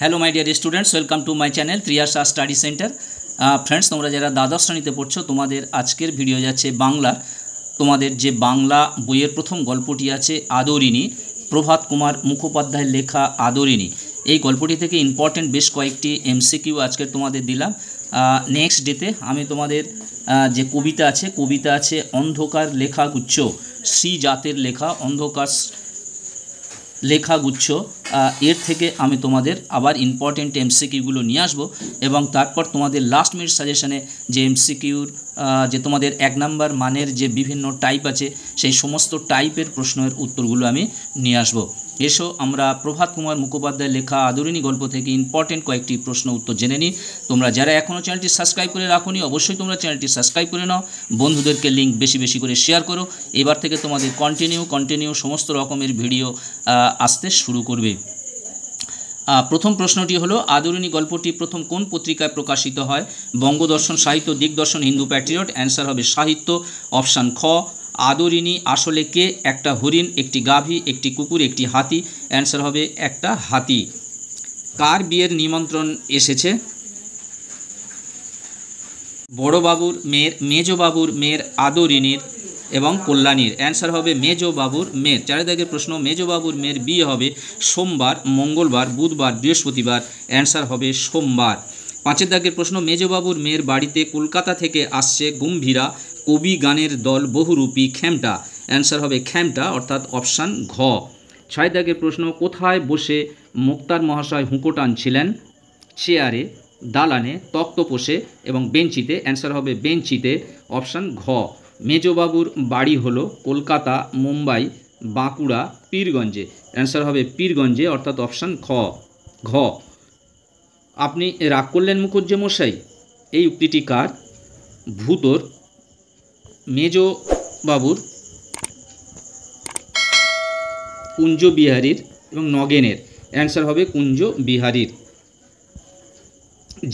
Hello my dear students welcome to my channel Triyasha study centre. Friends तुम्हारा जरा द्वादश श्रेणीते पढ़छो तुम्हादेर आजकेर भिडियो जाच्छे बांगला तुम्हादेर जे बांगला बोइयेर प्रथम गल्पटी आछे आदरिणी प्रभात कुमार मुखोपाध्याय लेखा आदरिणी এই গল্পটি থেকে ইম্পর্টেন্ট বেশ কয়েকটি এমসিকিউ আজকে তোমাদের দিলাম। নেক্সট ডেতে আমি তোমাদের যে কবিতা আছে অন্ধকার লেখাগুচ্ছ শ্রী জাতের লেখা অন্ধকার লেখাগুচ্ছ এর থেকে আমি তোমাদের আবার ইম্পর্টেন্ট এমসিকিউগুলো নিয়ে আসবো এবং তারপর তোমাদের লাস্ট মিনিট সাজেশনে যে এমসিকিউর যে তোমাদের এক নাম্বার মানের যে বিভিন্ন টাইপ আছে সেই সমস্ত টাইপের প্রশ্নের উত্তরগুলো আমি নিয়ে আসবো। এসো আমরা প্রভাত কুমার মুখোপাধ্যায় লেখা আদরিনী গল্প থেকে ইম্পর্টেন্ট কয়েকটি প্রশ্ন উত্তর জেনে নিই। তোমরা যারা এখনও চ্যানেলটি সাবস্ক্রাইব করে রাখোনি অবশ্যই তোমরা চ্যানেলটি সাবস্ক্রাইব করে নাও, বন্ধুদেরকে লিঙ্ক বেশি বেশি করে শেয়ার করো। এবার থেকে তোমাদের কন্টিনিউ সমস্ত রকমের ভিডিও আসতে শুরু করবে। প্রথম প্রশ্নটি হলো আদরিনী গল্পটি প্রথম কোন পত্রিকায় প্রকাশিত হয়? বঙ্গদর্শন, সাহিত্য, দিগদর্শন, হিন্দু প্যাট্রিয়ট। অ্যান্সার হবে সাহিত্য, অপশান খ। আদরিনী আসলে কে? একটা হরিণ, একটি গাভী, একটি কুকুর, একটি হাতি। অ্যান্সার হবে একটা হাতি। কার বিয়ের নিমন্ত্রণ এসেছে? বড়বাবুর মেয়ের, মেজবাবুর মেয়ের, আদরিনীর এবং কল্যাণীর। অ্যান্সার হবে মেজবাবুর মেয়ের। 4 দাগের প্রশ্ন, মেজবাবুর মেয়ের বিয়ে হবে সোমবার, মঙ্গলবার, বুধবার, বৃহস্পতিবার। অ্যান্সার হবে সোমবার। 5 দাগের প্রশ্ন, মেজবাবুর মেয়ের বাড়িতে কলকাতা থেকে আসছে গম্ভীরা কবি গানের দল বহুরূপী খেমটা। অ্যান্সার হবে খেমটা অর্থাৎ অপশান ঘ। 6 দাগের প্রশ্ন, কোথায় বসে মুক্তার মহাশয় হুঁকো টানছিলেন? চেয়ারে, দালানে, তক্তপোষে এবং বেঞ্চিতে। অ্যান্সার হবে বেঞ্চিতে অপশান ঘ। মেজবাবুর বাড়ি হলো কলকাতা, মুম্বাই, বাঁকুড়া, পীরগঞ্জে। অ্যান্সার হবে পীরগঞ্জে অর্থাৎ অপশান ঘ। আপনি রাগ করলেন মুখুজ্জে মশাই, এই উক্তিটি কার? ভূতর, মেজবাবুর, কুঞ্জ বিহারীর এবং নগেনের। অ্যান্সার হবে কুঞ্জ বিহারীর।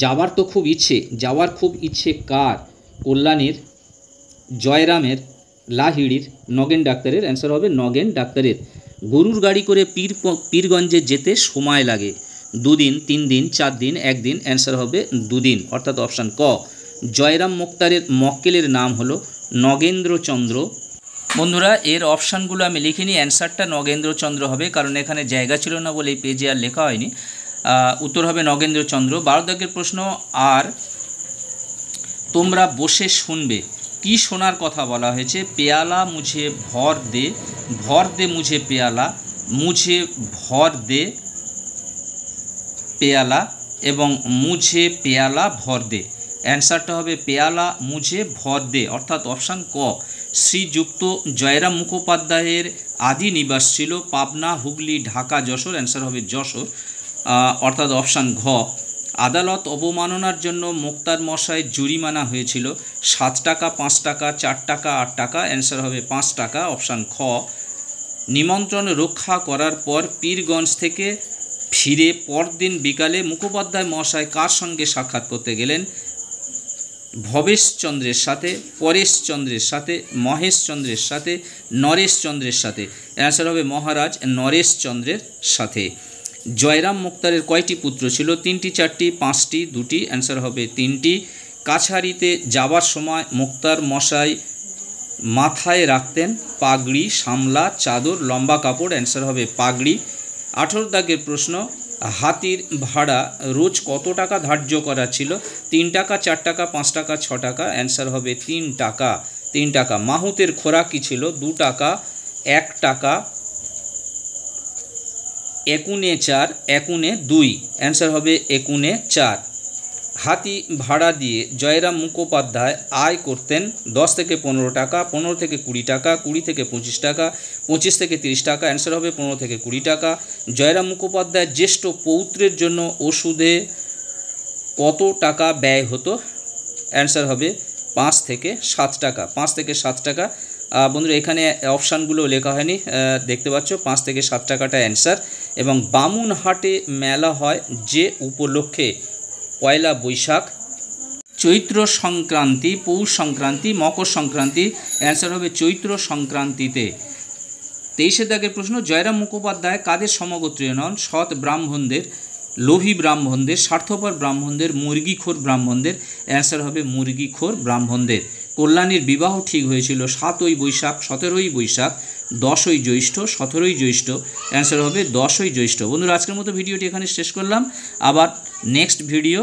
যাওয়ার খুব ইচ্ছে কার? কল্যাণীর, জয়রামের, লাহিড়ির, নগেন ডাক্তারের। অ্যান্সার হবে নগেন ডাক্তারের। গরুর গাড়ি করে পীরগঞ্জে যেতে সময় লাগে 2 দিন, 3 দিন, 4 দিন, 1 দিন। অ্যান্সার হবে 2 দিন অর্থাৎ অপশান ক। জয়রাম মুক্তারের মক্কেলের নাম হলো নগেন্দ্রচন্দ্র। বন্ধুরা এর অপশানগুলো আমি লিখিনি, অ্যান্সারটা নগেন্দ্রচন্দ্র হবে কারণ এখানে জায়গা ছিল না বলে এই পেজে আর লেখা হয়নি। উত্তর হবে নগেন্দ্রচন্দ্র। 12 দাগের প্রশ্ন, আর তোমরা বসে শুনবে কি শোনার কথা বলা হয়েছে? পেয়ালা মুঝে ভর দে মুঝে পেয়ালা, মুঝে ভর দে পেয়ালা এবং মুঝে পেয়ালা ভর দে। অ্যান্সারটা হবে পেয়ালা মুঝে ভর দে অর্থাৎ অপশান ক। শ্রীযুক্ত জয়রাম মুখোপাধ্যায়ের আদি নিবাস ছিল পাবনা, হুগলি, ঢাকা, যশোর। অ্যান্সার হবে যশোর অর্থাৎ অপশান ঘ। আদালত অবমাননার জন্য মুক্তার মশাই জরিমানা হয়েছিল 7 টাকা, 5 টাকা, 4 টাকা, 8 টাকা। অ্যান্সার হবে 5 টাকা অপশান খ। নিমন্ত্রণ রক্ষা করার পর পীরগঞ্জ থেকে ফিরে পরদিন বিকালে মুখোপাধ্যায় মহাশয় কার সঙ্গে সাক্ষাৎ করতে গেলেন? ভবেশচন্দ্রের সাথে, পরেশচন্দ্রের সাথে, মহেশচন্দ্রের সাথে, নরেশচন্দ্রের সাথে। অ্যান্সার হবে মহারাজ নরেশচন্দ্রের সাথে। জয়রাম মুক্তারের কয়টি পুত্র ছিল? 3টি, 4টি, 5টি, 2টি। অ্যান্সার হবে 3টি। কাছারিতে যাবার সময় মুক্তার মশাই মাথায় রাখতেন পাগড়ি, সামলা, চাদর, লম্বা কাপড়। অ্যান্সার হবে পাগড়ি। 18 দাগের প্রশ্ন, হাতির ভাড়া রোজ কত টাকা ধার্য করা ছিল? 3 টাকা, 4 টাকা, 5 টাকা, 6 টাকা। অ্যান্সার হবে 3 টাকা। 3 টাকা। মাহুতের খোরাক কী ছিল? 2 টাকা, 1 টাকা, একুনে 4, একুনে 2। অ্যান্সার হবে একুনে 4। হাতি ভাড়া দিয়ে জয়রাম মুখোপাধ্যায় আয় করতেন 10 থেকে 15 টাকা, 15 থেকে 20 টাকা, 20 থেকে 25 টাকা, 25 থেকে 30 টাকা। অ্যান্সার হবে 15 থেকে 20 টাকা। জয়রাম মুখোপাধ্যায়ের জ্যেষ্ঠ পৌত্রের জন্য ওষুধে কত টাকা ব্যয় হতো? অ্যান্সার হবে 5 থেকে 7 টাকা। 5 থেকে 7 টাকা। বন্ধুরা এখানে অপশানগুলো লেখা হয়নি, দেখতে পাচ্ছ 5 থেকে 7 টাকাটা অ্যান্সার। এবং বামুনহাটে মেলা হয় যে উপলক্ষে? পয়লা বৈশাখ, চৈত্র সংক্রান্তি, পৌষ সংক্রান্তি, মকর সংক্রান্তি। অ্যান্সার হবে চৈত্র সংক্রান্তিতে। 23 দাগের প্রশ্ন, জয়রাম মুখোপাধ্যায় কাদের সমগোত্রীয় নন? সৎ ব্রাহ্মণদের। লোভী ব্রাহ্মণদের, স্বার্থপর ব্রাহ্মণদের, মুরগিখোর ব্রাহ্মণদের, অ্যান্সার হবে মুরগিখোর ব্রাহ্মণদের। কল্যাণীর বিবাহ ঠিক হয়েছিল 7ই বৈশাখ, 17ই বৈশাখ, 10ই জ্যৈষ্ঠ, 17ই জ্যৈষ্ঠ, অ্যান্সার হবে 10ই জ্যৈষ্ঠ। বন্ধুরা, আজকের মতো ভিডিওটি এখানে শেষ করলাম। আবার নেক্সট ভিডিও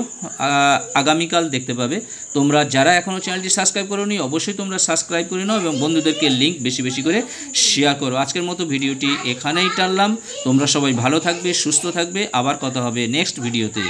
আগামীকাল দেখতে পাবে। তোমরা যারা এখনও চ্যানেলটি সাবস্ক্রাইব করোনি অবশ্যই তোমরা সাবস্ক্রাইব করে নাও এবং বন্ধুদেরকে লিঙ্ক বেশি বেশি করে শেয়ার করো। আজকের মতো ভিডিওটি এখানেই টানলাম। তোমরা সবাই ভালো থাকবে, সুস্থ থাকবে। আবার কথা হবে নেক্সট ভিডিওতে।